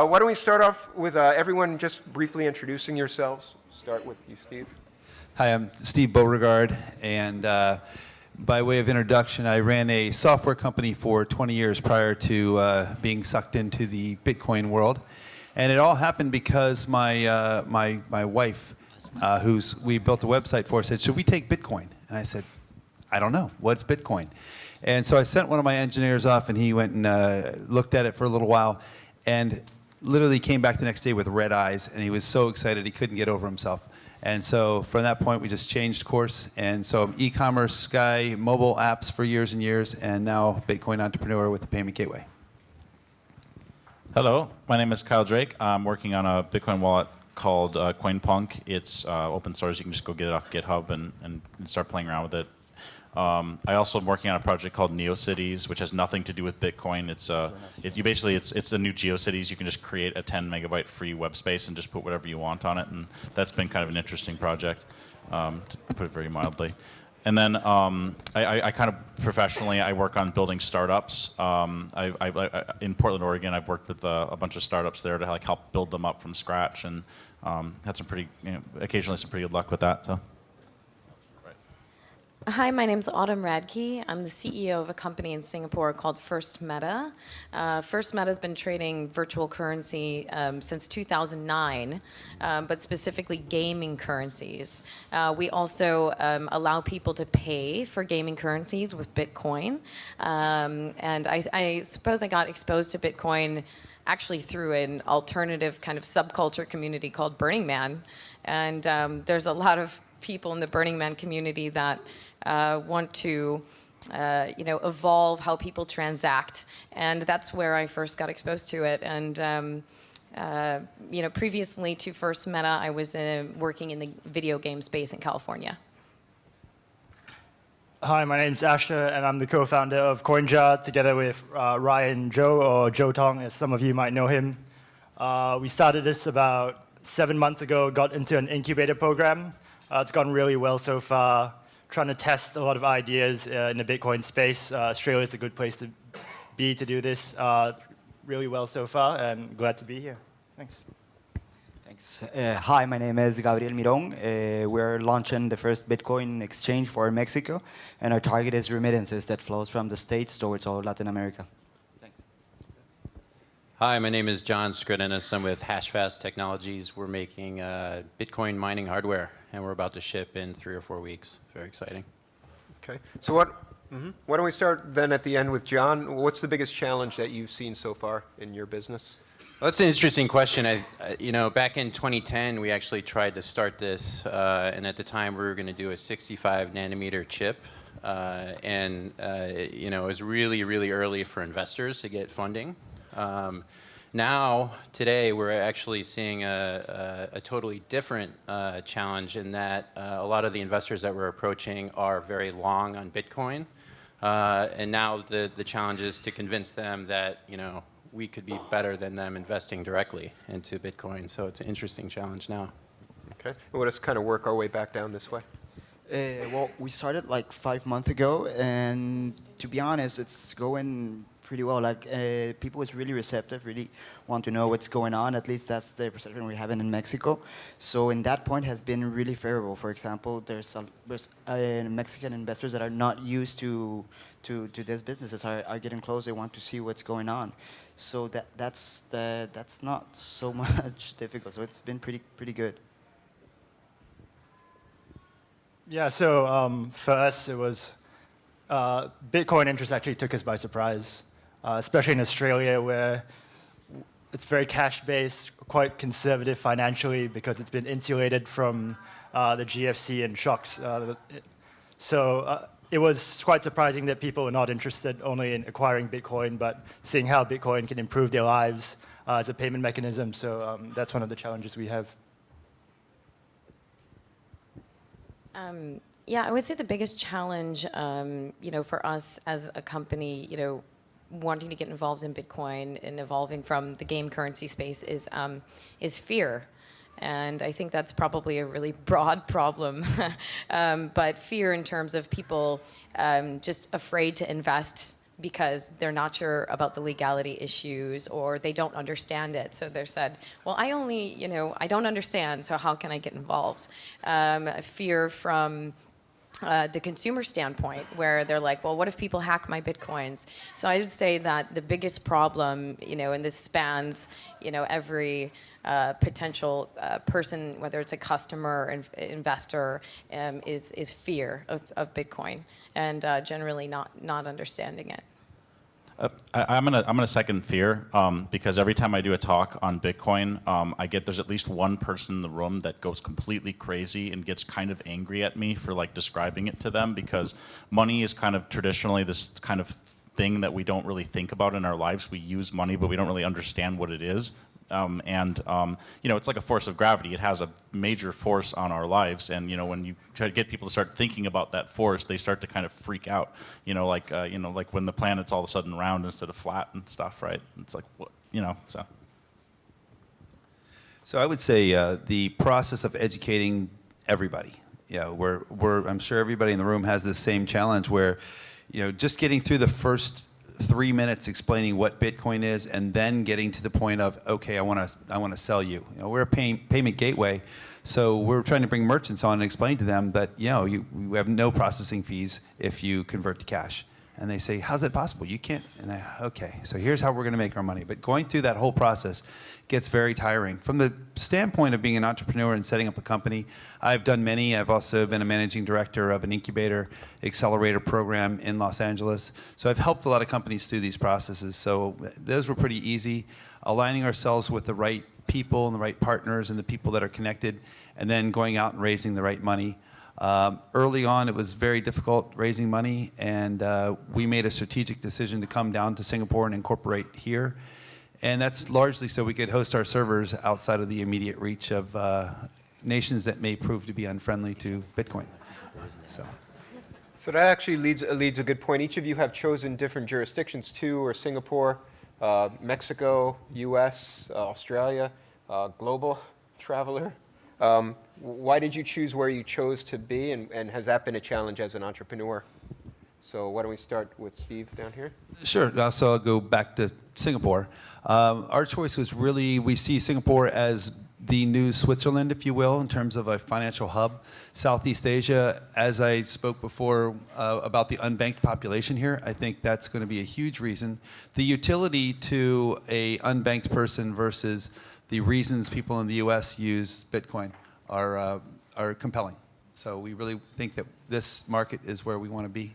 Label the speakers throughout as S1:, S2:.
S1: Why don't we start off with everyone just briefly introducing yourselves. Start with you, Steve.
S2: Hi, I'm Steve Beauregard, and by way of introduction, I ran a software company for 20 years prior to being sucked into the Bitcoin world. And it all happened because my wife, we built a website for, said, should we take Bitcoin? And I said, I don't know. What's Bitcoin? And so I sent one of my engineers off, and he went and looked at it for a little while, and literally came back the next day with red eyes, and he was so excited he couldn't get over himself. And so from that point, we just changed course. And so I'm e-commerce guy, mobile apps for years and years, and now Bitcoin entrepreneur with the payment gateway.
S3: Hello, my name is Kyle Drake. I'm working on a Bitcoin wallet called CoinPunk. It's open source. You can just go get it off GitHub and start playing around with it. I also am working on a project called NeoCities, which has nothing to do with Bitcoin. It's the new GeoCities. You can just create a 10 megabyte free web space and just put whatever you want on it, and that's been kind of an interesting project, to put it very mildly. And then I kind of professionally, I work on building startups. In Portland, Oregon, I've worked with a bunch of startups there to help build them up from scratch, and had some occasionally some pretty good luck with that. So.
S4: Hi, my name's Autumn Redtke. I'm the CEO of a company in Singapore called First Meta. First Meta has been trading virtual currency since 2009, but specifically gaming currencies. We also allow people to pay for gaming currencies with Bitcoin. And I suppose I got exposed to Bitcoin actually through an alternative kind of subculture community called Burning Man. And there's a lot of people in the Burning Man community that want to, evolve how people transact, and that's where I first got exposed to it. And previously to First Meta, I was working in the video game space in California.
S5: Hi, my name's Asher, and I'm the co-founder of CoinJar, together with Ryan Zhou, or Zhou Tong, as some of you might know him. We started this about 7 months ago, got into an incubator program. It's gone really well so far. Trying to test a lot of ideas in the Bitcoin space. Australia is a good place to be to do this. Really well so far, and glad to be here. Thanks.
S6: Thanks. Hi, my name is Gabriel Miron. We're launching the first Bitcoin exchange for Mexico, and our target is remittances that flows from the States towards all Latin America. Thanks.
S7: Hi, my name is John Skrodenis. I'm with Hashfast Technologies. We're making Bitcoin mining hardware, and we're about to ship in 3 or 4 weeks. Very exciting.
S1: Okay. So why don't we start then at the end with John? What's the biggest challenge that you've seen so far in your business?
S7: Well, that's an interesting question. Back in 2010, we actually tried to start this, and at the time we were going to do a 65 nanometer chip, it was really, really early for investors to get funding. Now, today, we're actually seeing a totally different challenge in that a lot of the investors that we're approaching are very long on Bitcoin. And now the challenge is to convince them that, we could be better than them investing directly into Bitcoin. So it's an interesting challenge now.
S1: Okay. And let us kind of work our way back down this way.
S6: Well, we started like 5 months ago, and to be honest, it's going pretty well. People is really receptive, really want to know what's going on. At least that's the perception we're having in Mexico. So in that point has been really favorable. For example, there's Mexican investors that are not used to these businesses are getting close. They want to see what's going on. So that's not so much difficult. So it's been pretty good.
S5: Yeah, so for us, it was Bitcoin interest actually took us by surprise, especially in Australia, where it's very cash-based, quite conservative financially because it's been insulated from the GFC and shocks. It was quite surprising that people were not interested only in acquiring Bitcoin, but seeing how Bitcoin can improve their lives as a payment mechanism. So that's one of the challenges we have.
S4: Yeah, I would say the biggest challenge, for us as a company, wanting to get involved in Bitcoin and evolving from the game currency space is fear. And I think that's probably a really broad problem. But fear in terms of people just afraid to invest because they're not sure about the legality issues or they don't understand it. So they said, well, I don't understand, so how can I get involved? Fear from the consumer standpoint, where they're like, well, what if people hack my Bitcoins? So I would say that the biggest problem, and this spans, every potential person, whether it's a customer or investor, is fear of Bitcoin and generally not understanding it.
S3: I'm gonna second fear because every time I do a talk on Bitcoin, there's at least one person in the room that goes completely crazy and gets kind of angry at me for like describing it to them, because money is kind of traditionally this kind of thing that we don't really think about in our lives. We use money, but we don't really understand what it is. It's like a force of gravity. It has a major force on our lives, and when you try to get people to start thinking about that force, they start to kind of freak out. Like when the planet's all of a sudden round instead of flat and stuff, right? It's like, so.
S2: So I would say the process of educating everybody. I'm sure everybody in the room has this same challenge where, just getting through the first 3 minutes explaining what Bitcoin is, and then getting to the point of, okay, I want to sell you. We're a payment gateway, so we're trying to bring merchants on and explain to them that we have no processing fees if you convert to cash. And they say, how's that possible? You can't. And okay, so here's how we're going to make our money. But going through that whole process gets very tiring. From the standpoint of being an entrepreneur and setting up a company, I've done many. I've also been a managing director of an incubator accelerator program in Los Angeles. So I've helped a lot of companies through these processes. So those were pretty easy. Aligning ourselves with the right people and the right partners and the people that are connected, and then going out and raising the right money. Early on, it was very difficult raising money, and we made a strategic decision to come down to Singapore and incorporate here. And that's largely so we could host our servers outside of the immediate reach of nations that may prove to be unfriendly to Bitcoin.
S1: So that actually leads a good point. Each of you have chosen different jurisdictions too, or Singapore, Mexico, U.S., Australia, global traveler. Why did you choose where you chose to be, and has that been a challenge as an entrepreneur? So why don't we start with Steve down here?
S2: Sure. So I'll go back to Singapore. Our choice was really, we see Singapore as the new Switzerland, if you will, in terms of a financial hub. Southeast Asia, as I spoke before about the unbanked population here, I think that's going to be a huge reason. The utility to a unbanked person versus the reasons people in the U.S. use Bitcoin are compelling. So we really think that this market is where we want to be.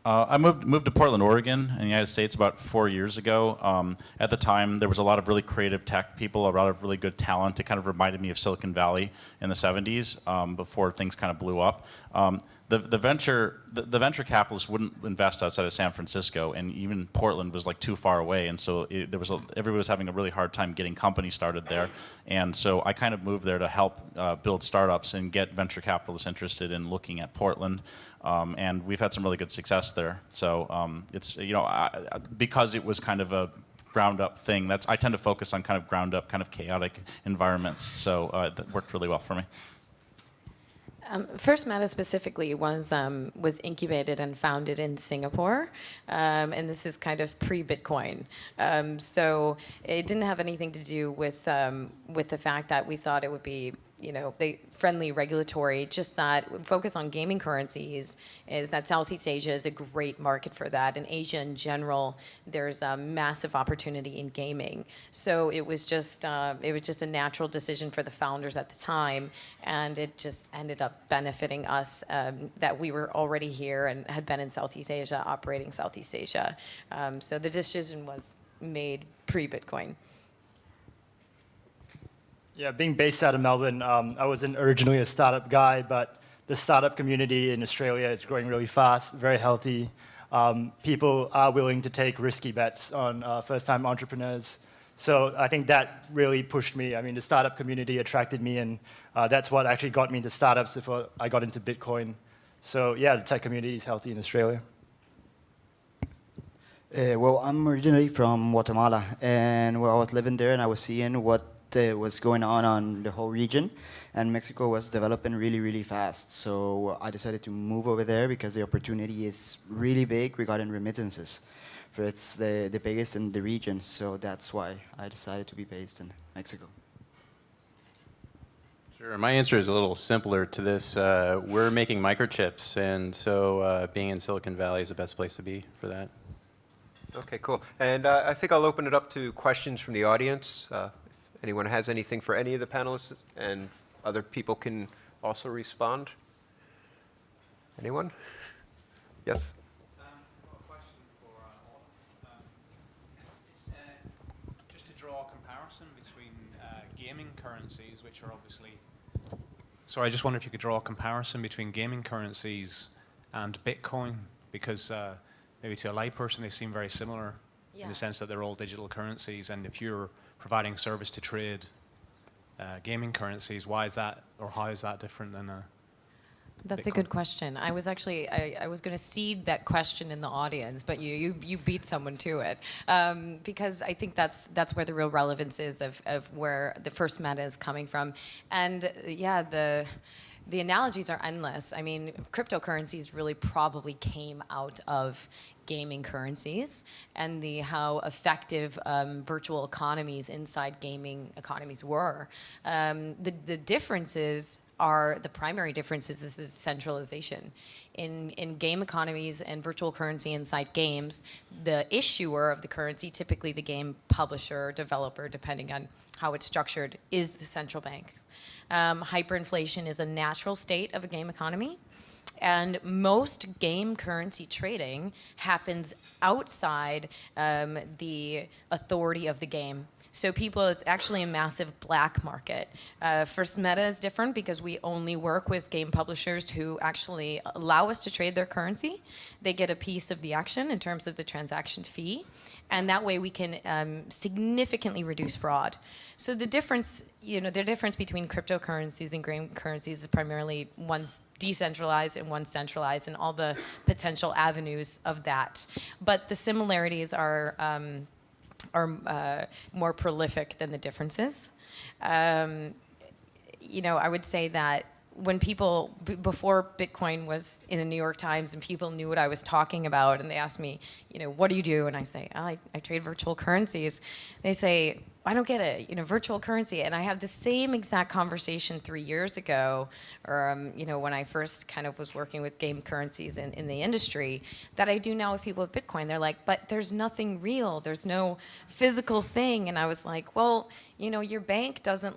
S3: I moved to Portland, Oregon, in the United States about 4 years ago. At the time, there was a lot of really creative tech people, a lot of really good talent. It kind of reminded me of Silicon Valley in the 70s before things kind of blew up. The venture capitalists wouldn't invest outside of San Francisco, and even Portland was like too far away, and so everybody was having a really hard time getting companies started there. And so I kind of moved there to help build startups and get venture capitalists interested in looking at Portland. And we've had some really good success there. So it's because it was kind of a ground up thing. I tend to focus on kind of ground up, kind of chaotic environments. So that worked really well for me.
S4: First Meta specifically was incubated and founded in Singapore, and this is kind of pre-Bitcoin. So it didn't have anything to do with the fact that we thought it would be friendly regulatory, just that focus on gaming currencies is that Southeast Asia is a great market for that. In Asia in general, there's a massive opportunity in gaming. So it was just a natural decision for the founders at the time, and it just ended up benefiting us that we were already here and had been in Southeast Asia, operating Southeast Asia. So the decision was made pre-Bitcoin.
S5: Yeah, being based out of Melbourne, I wasn't originally a startup guy, but the startup community in Australia is growing really fast, very healthy. People are willing to take risky bets on first-time entrepreneurs. So I think that really pushed me. I mean, the startup community attracted me, and that's what actually got me into startups before I got into Bitcoin. So yeah, the tech community is healthy in Australia.
S6: Well, I'm originally from Guatemala, and I was living there, and I was seeing what was going on the whole region. and Mexico was developing really, really fast. So I decided to move over there because the opportunity is really big regarding remittances. For it's the biggest in the region, so that's why I decided to be based in Mexico.
S7: Sure. My answer is a little simpler to this. We're making microchips, and so being in Silicon Valley is the best place to be for that.
S1: Okay, cool. And I think I'll open it up to questions from the audience. If anyone has anything for any of the panelists, and other people can also respond. Anyone? Yes?
S8: Just to draw a comparison between gaming currencies, which are obviously... Sorry, I just wonder if you could draw a comparison between gaming currencies and Bitcoin, because maybe to a layperson they seem very similar in the sense that they're all digital currencies, and if you're providing service to trade gaming currencies, why is that, or how is that different than a...
S4: That's a good question. I was actually I was going to seed that question in the audience, but you beat someone to it, because I think that's where the real relevance is of where the first meta is coming from, and yeah, the analogies are endless. I mean, cryptocurrencies really probably came out of gaming currencies and how effective virtual economies inside gaming economies were. The differences are, the primary differences is centralization. In game economies and virtual currency inside games, the issuer of the currency, typically the game publisher, developer, depending on how it's structured, is the central bank. Hyperinflation is a natural state of a game economy. And most game currency trading happens outside the authority of the game. So it's actually a massive black market. First Meta is different because we only work with game publishers who actually allow us to trade their currency. They get a piece of the action in terms of the transaction fee. And that way we can significantly reduce fraud. So the difference between cryptocurrencies and game currencies is primarily one's decentralized and one's centralized, and all the potential avenues of that. But the similarities are more prolific than the differences. I would say that when people, before Bitcoin was in the New York Times and people knew what I was talking about, and they asked me, what do you do? And I say, I trade virtual currencies. They say, I don't get it, virtual currency. And I had the same exact conversation 3 years ago, or when I first kind of was working with game currencies in the industry, that I do now with people with Bitcoin. They're like, but there's nothing real. There's no physical thing. And I was like, well, your bank doesn't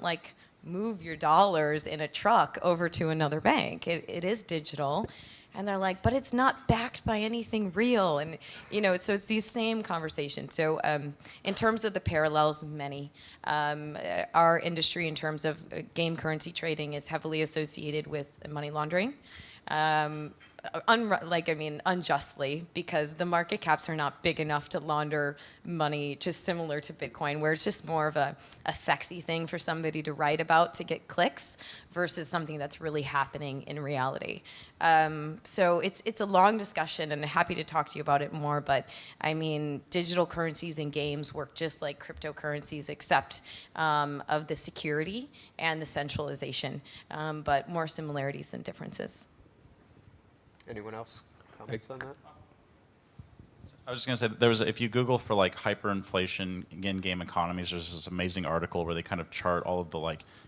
S4: move your dollars in a truck over to another bank. It is digital. And they're like, but it's not backed by anything real. And, so it's these same conversations. So in terms of the parallels, many. Our industry in terms of game currency trading is heavily associated with money laundering. Unjustly, because the market caps are not big enough to launder money, just similar to Bitcoin, where it's just more of a sexy thing for somebody to write about to get clicks versus something that's really happening in reality. So it's a long discussion, and I'm happy to talk to you about it more, but digital currencies and games work just like cryptocurrencies, except of the security and the centralization, but more similarities than differences.
S1: Anyone else comments on that?
S3: I was just going to say, if you Google for hyperinflation in game economies, there's this amazing article where they kind of chart all of the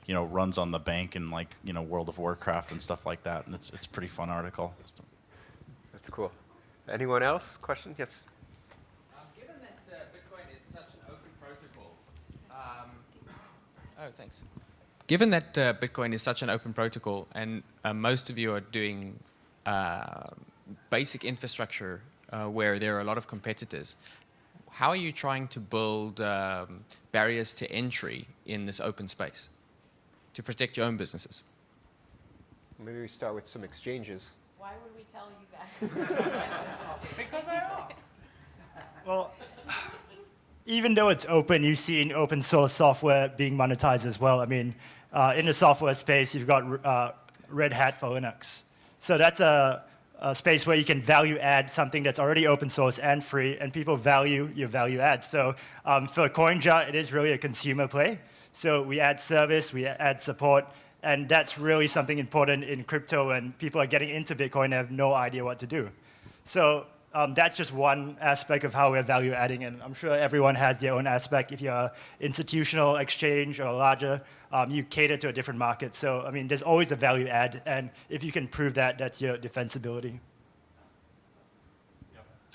S3: runs on the bank in World of Warcraft and stuff like that, and it's a pretty fun article.
S1: That's cool. Anyone else? Question? Yes.
S9: Given that Bitcoin is such an open protocol, thanks. Given that Bitcoin is such an open protocol, and most of you are doing basic infrastructure where there are a lot of competitors, how are you trying to build barriers to entry in this open space to protect your own businesses?
S1: Maybe we start with some exchanges.
S4: Why would we tell you that?
S9: Because I asked.
S5: Well, even though it's open, you've seen open source software being monetized as well. In the software space, you've got Red Hat for Linux. So that's a space where you can value add something that's already open source and free, and people value your value add. So for CoinJar, it is really a consumer play. So we add service, we add support, And that's really something important in crypto when people are getting into Bitcoin and have no idea what to do. So that's just one aspect of how we're value adding, and I'm sure everyone has their own aspect. If you're an institutional exchange or larger, you cater to a different market. So I mean, there's always a value add, and if you can prove that, that's your defensibility.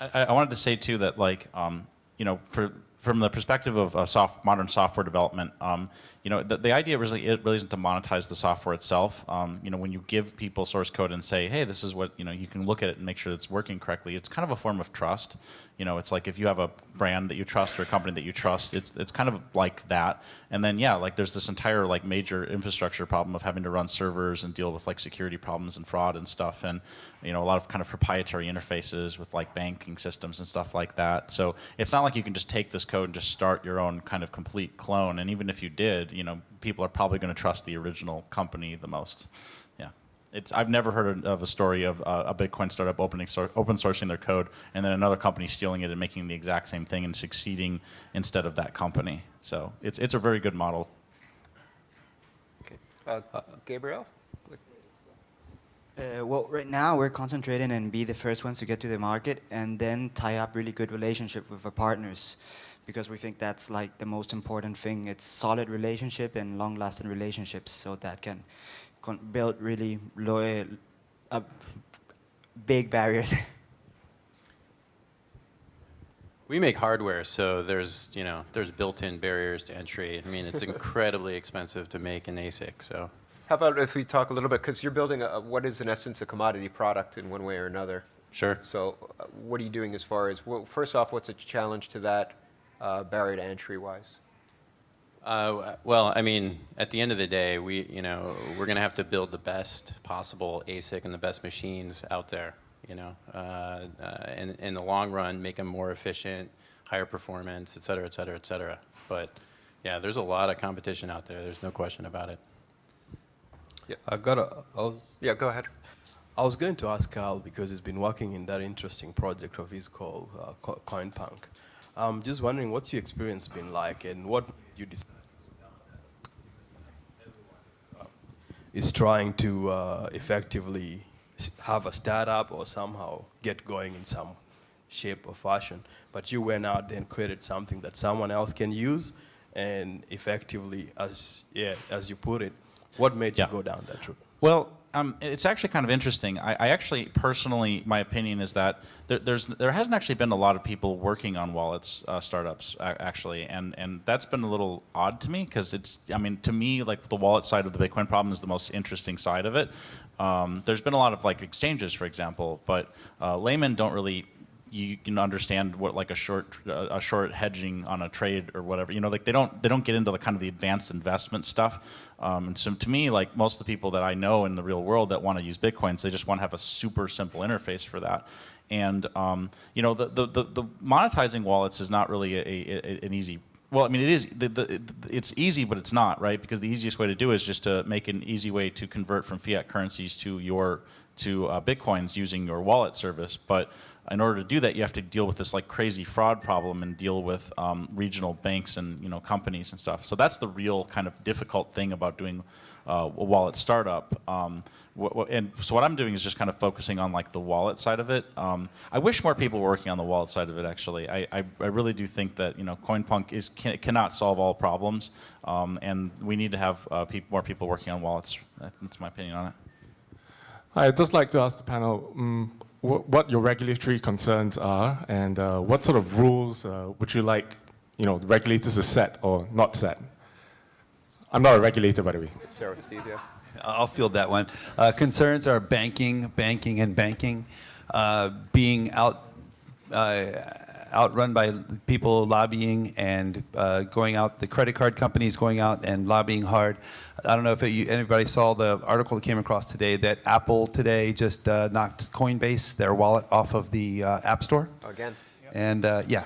S3: I wanted to say too that, like, from the perspective of modern software development, the idea really isn't to monetize the software itself. When you give people source code and say, hey, this is what, you can look at it and make sure it's working correctly, it's kind of a form of trust. It's like if you have a brand that you trust or a company that you trust, it's kind of like that. And then, yeah, like there's this entire like major infrastructure problem of having to run servers and deal with like security problems and fraud and stuff, and a lot of kind of proprietary interfaces with like banking systems and stuff like that. So it's not like you can just take this code and just start your own kind of complete clone. And even if you did, people are probably going to trust the original company the most. I've never heard of a story of a Bitcoin startup open sourcing their code and then another company stealing it and making the exact same thing and succeeding instead of that company. So it's a very good model.
S1: Okay. Gabriel?
S6: Well, right now we're concentrating and be the first ones to get to the market and then tie up really good relationship with our partners, because we think that's like the most important thing. It's solid relationship and long-lasting relationships, so that can build really low, big barriers.
S7: We make hardware, so there's built-in barriers to entry. I mean, it's incredibly expensive to make an ASIC. So,
S1: How about if we talk a little bit, because you're building what is in essence a commodity product in one way or another.
S7: sure.
S1: So what are you doing as far as, well, first off, what's a challenge to that barrier to entry wise?
S7: Well, I mean, at the end of the day, we're going to have to build the best possible ASIC and the best machines out there. In the long run, make them more efficient, higher performance, et cetera, et cetera, et cetera. But yeah, there's a lot of competition out there. There's no question about it.
S1: Yeah. Yeah, go ahead.
S10: I was going to ask Carl, because he's been working in that interesting project of his called CoinPunk. Just wondering, what's your experience been like, and what you decide is trying to effectively have a startup or somehow get going in some shape or fashion, but you went out there and created something that someone else can use, and effectively, as you put it, what made you go down that route?
S3: Well, it's actually kind of interesting. I actually, personally, my opinion is that there hasn't actually been a lot of people working on wallets, startups, actually, and that's been a little odd to me, because to me, like, the wallet side of the Bitcoin problem is the most interesting side of it. There's been a lot of, like, exchanges, for example, but laymen don't really understand what, like, a short hedging on a trade or whatever. Like, they don't get into the kind of the advanced investment stuff. And so to me, like, most of the people that I know in the real world that want to use Bitcoins, they just want to have a super simple interface for that. And the monetizing wallets is not really an easy. Well, I mean, it is. It's easy, but it's not, right? Because the easiest way to do it is just to make an easy way to convert from fiat currencies to Bitcoins using your wallet service. But in order to do that, you have to deal with this, like, crazy fraud problem and deal with regional banks and companies and stuff. So that's the real kind of difficult thing about doing a wallet startup. And so what I'm doing is just kind of focusing on, like, the wallet side of it. I wish more people were working on the wallet side of it, actually. I really do think that CoinPunk cannot solve all problems, and we need to have more people working on wallets. That's my opinion on it.
S11: I'd just like to ask the panel what your regulatory concerns are, and what sort of rules would you like regulators to set or not set? I'm not a regulator, by the way.
S1: Sarah, Steve, yeah.
S2: I'll field that one. Concerns are banking, and banking, being outrun by people lobbying and going out, the credit card companies going out and lobbying hard. I don't know if anybody saw the article that came across today that Apple today just knocked Coinbase, their wallet, off of the App Store.
S1: Again.
S2: And yeah.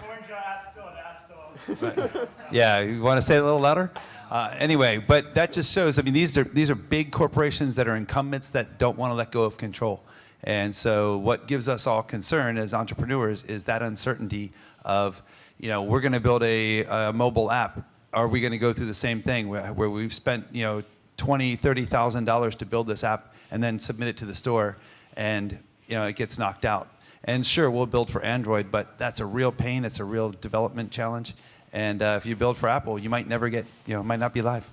S5: Right.
S2: Yeah, you want to say it a little louder? Anyway, but that just shows, I mean, these are big corporations that are incumbents that don't want to let go of control. And so what gives us all concern as entrepreneurs is that uncertainty of, we're going to build a mobile app. Are we going to go through the same thing where we've spent, $20,000, $30,000 to build this app and then submit it to the store, and it gets knocked out. And sure, we'll build for Android, but that's a real pain. It's a real development challenge. And if you build for Apple, you might never get, might not be live.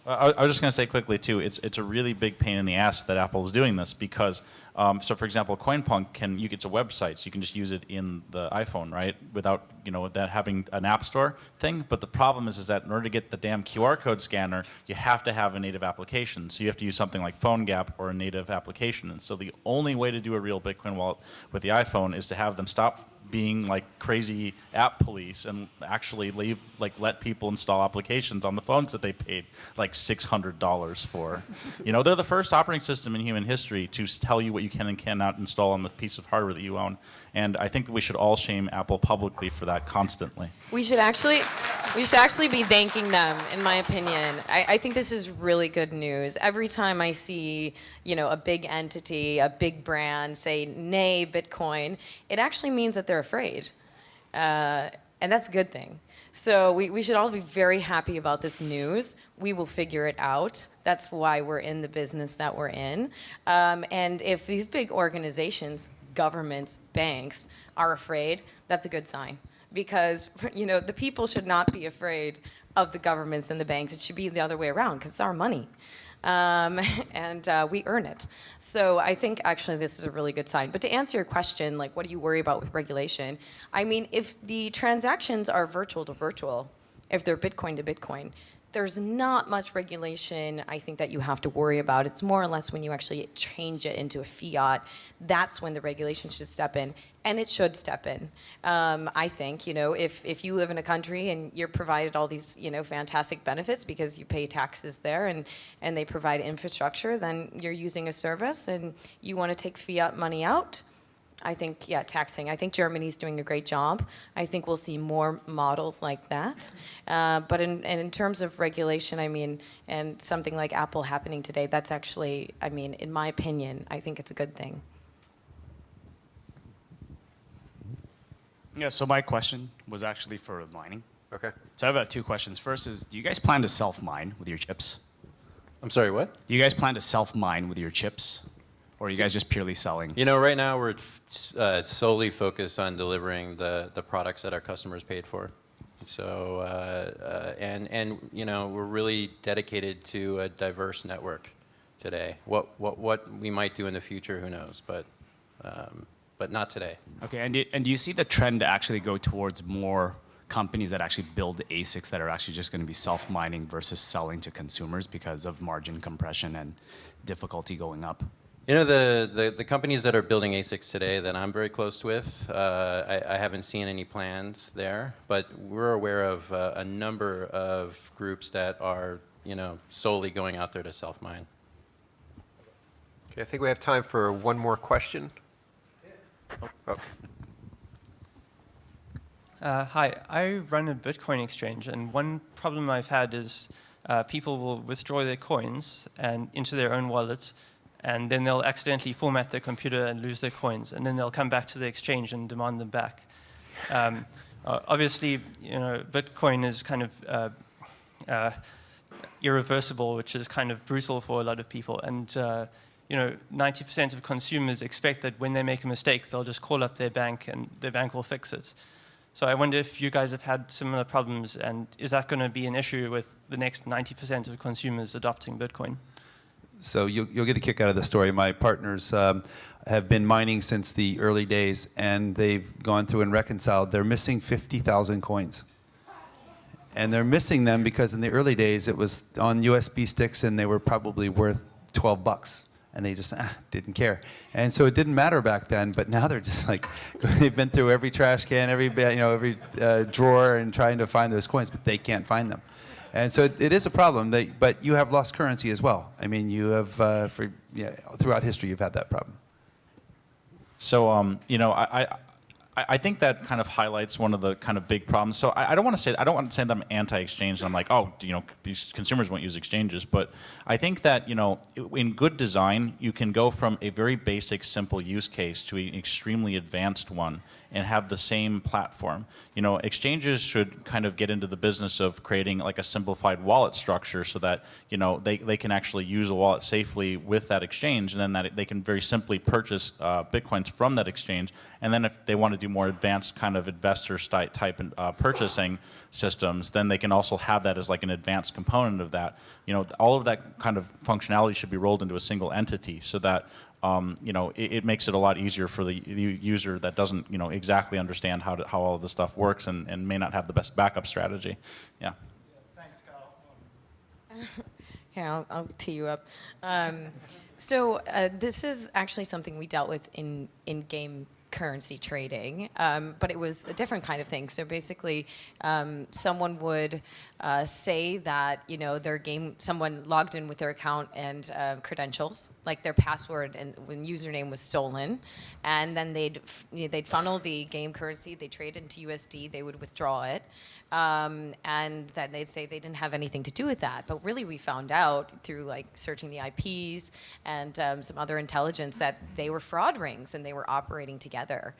S3: I was just going to say quickly too. It's a really big pain in the ass that Apple is doing this because, so for example, CoinPunk it's a website, so you can just use it in the iPhone, right, without that having an app store thing. But the problem is that in order to get the damn QR code scanner, you have to have a native application. So you have to use something like PhoneGap or a native application. And so the only way to do a real Bitcoin wallet with the iPhone is to have them stop being like crazy app police and actually let people install applications on the phones that they paid like $600 for. They're the first operating system in human history to tell you what you can and cannot install on the piece of hardware that you own. And I think that we should all shame Apple publicly for that constantly.
S4: We should actually be thanking them, in my opinion. I think this is really good news. Every time I see, a big entity, a big brand say, nay, Bitcoin, it actually means that they're afraid. And that's a good thing. So we should all be very happy about this news. We will figure it out. That's why we're in the business that we're in. And if these big organizations, governments, banks, are afraid, that's a good sign. Because, the people should not be afraid of the governments and the banks. It should be the other way around, because it's our money. And we earn it. So I think actually this is a really good sign. But to answer your question, what do you worry about with regulation? I mean, if the transactions are virtual to virtual, if they're Bitcoin to Bitcoin, there's not much regulation, I think, that you have to worry about. It's more or less when you actually change it into a fiat, that's when the regulation should step in. And it should step in. I think, if you live in a country and you're provided all these, fantastic benefits because you pay taxes there and they provide infrastructure, then you're using a service and you want to take fiat money out. I think, taxing. I think Germany's doing a great job. I think we'll see more models like that. But in terms of regulation, and something like Apple happening today, that's actually, in my opinion, I think it's a good thing.
S12: Yeah, so my question was actually for mining.
S1: Okay.
S12: So I have two questions. First is, do you guys plan to self-mine with your chips?
S7: I'm sorry, what?
S12: Do you guys plan to self-mine with your chips? Or are you guys just purely selling?
S7: Right now we're solely focused on delivering the products that our customers paid for. So, we're really dedicated to a diverse network today. What we might do in the future, who knows? But not today.
S12: Okay, and do you see the trend to actually go towards more companies that actually build ASICs that are actually just going to be self-mining versus selling to consumers because of margin compression and difficulty going up?
S7: The companies that are building ASICs today that I'm very close with, I haven't seen any plans there, but we're aware of a number of groups that are, solely going out there to self-mine.
S1: Okay, I think we have time for one more question. Oh.
S13: Hi, I run a Bitcoin exchange, and one problem I've had is people will withdraw their coins into their own wallets, and then they'll accidentally format their computer and lose their coins, and then they'll come back to the exchange and demand them back. Obviously, Bitcoin is kind of irreversible, which is kind of brutal for a lot of people, and 90% of consumers expect that when they make a mistake, they'll just call up their bank and their bank will fix it. So I wonder if you guys have had similar problems, and is that going to be an issue with the next 90% of consumers adopting Bitcoin?
S2: So you'll get a kick out of the story. My partners have been mining since the early days, and they've gone through and reconciled. They're missing 50,000 coins. And they're missing them because in the early days, it was on USB sticks, and they were probably worth $12. And they just didn't care. And so it didn't matter back then, but now they're just they've been through every trash can, every drawer and trying to find those coins, but they can't find them. And so it is a problem, but you have lost currency as well. You have, throughout history, you've had that problem.
S3: So, I think that kind of highlights one of the kind of big problems. So I don't want to say that I'm anti-exchange. And I'm like, oh, these consumers won't use exchanges. But I think that in good design, you can go from a very basic, simple use case to an extremely advanced one and have the same platform. Exchanges should kind of get into the business of creating like a simplified wallet structure so that they can actually use a wallet safely with that exchange, and then that they can very simply purchase Bitcoins from that exchange. And then if they want to do more advanced kind of investor type purchasing systems, then they can also have that as like an advanced component of that. All of that kind of functionality should be rolled into a single entity so that it makes it a lot easier for the user that doesn't exactly understand how all of this stuff works and may not have the best backup strategy. Yeah.
S5: Thanks, Carl.
S4: Yeah, I'll tee you up. So this is actually something we dealt with in game currency trading, but it was a different kind of thing. So basically, someone would say that someone logged in with their account and credentials, like their password and username was stolen, and then they'd funnel the game currency, they trade into USD, they would withdraw it, and then they'd say they didn't have anything to do with that. But really, we found out through like searching the IPs and some other intelligence that they were fraud rings and they were operating together.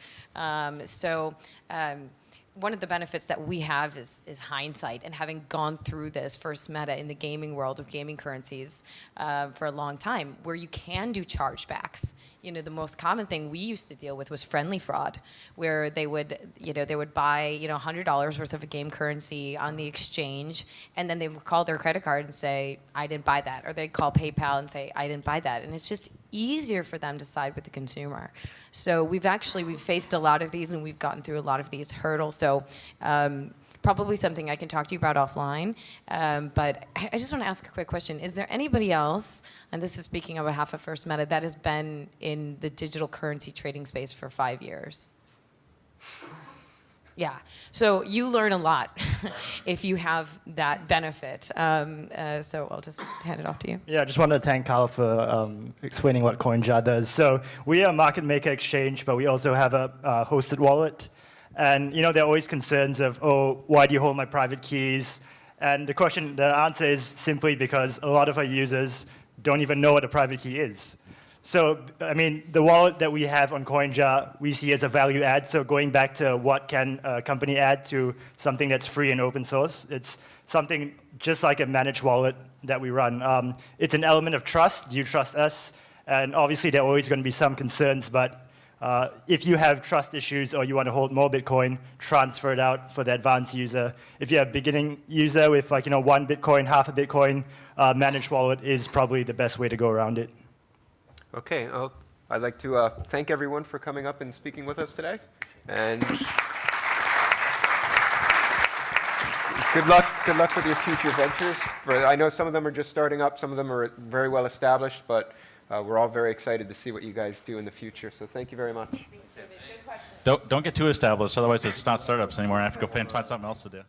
S4: One of the benefits that we have is hindsight, and having gone through this first meta in the gaming world with gaming currencies for a long time, where you can do chargebacks. The most common thing we used to deal with was friendly fraud, where they would buy $100 worth of a game currency on the exchange, and then they would call their credit card and say, I didn't buy that, or they'd call PayPal and say, I didn't buy that, and it's just easier for them to side with the consumer. So we've faced a lot of these, and we've gotten through a lot of these hurdles. So probably something I can talk to you about offline. But I just want to ask a quick question. Is there anybody else, and this is speaking on behalf of First Meta, that has been in the digital currency trading space for 5 years? Yeah, so you learn a lot if you have that benefit. So I'll just hand it off to you.
S5: Yeah, I just wanted to thank Carl for explaining what CoinJar does. So we are a market maker exchange, but we also have a hosted wallet. And there are always concerns of, oh, why do you hold my private keys? And the answer is simply because a lot of our users don't even know what a private key is. So, the wallet that we have on CoinJar, we see as a value add. So going back to what can a company add to something that's free and open source, it's something just like a managed wallet that we run. It's an element of trust. Do you trust us? And obviously, there are always going to be some concerns, but if you have trust issues or you want to hold more Bitcoin, transfer it out for the advanced user. If you're a beginning user with 1 Bitcoin, half a Bitcoin, managed wallet is probably the best way to go around it.
S1: Okay, I'd like to thank everyone for coming up and speaking with us today. And good luck with your future ventures. I know some of them are just starting up, some of them are very well established, but we're all very excited to see what you guys do in the future. So thank you very much.
S3: Don't get too established, otherwise it's not startups anymore. I have to go find something else to do.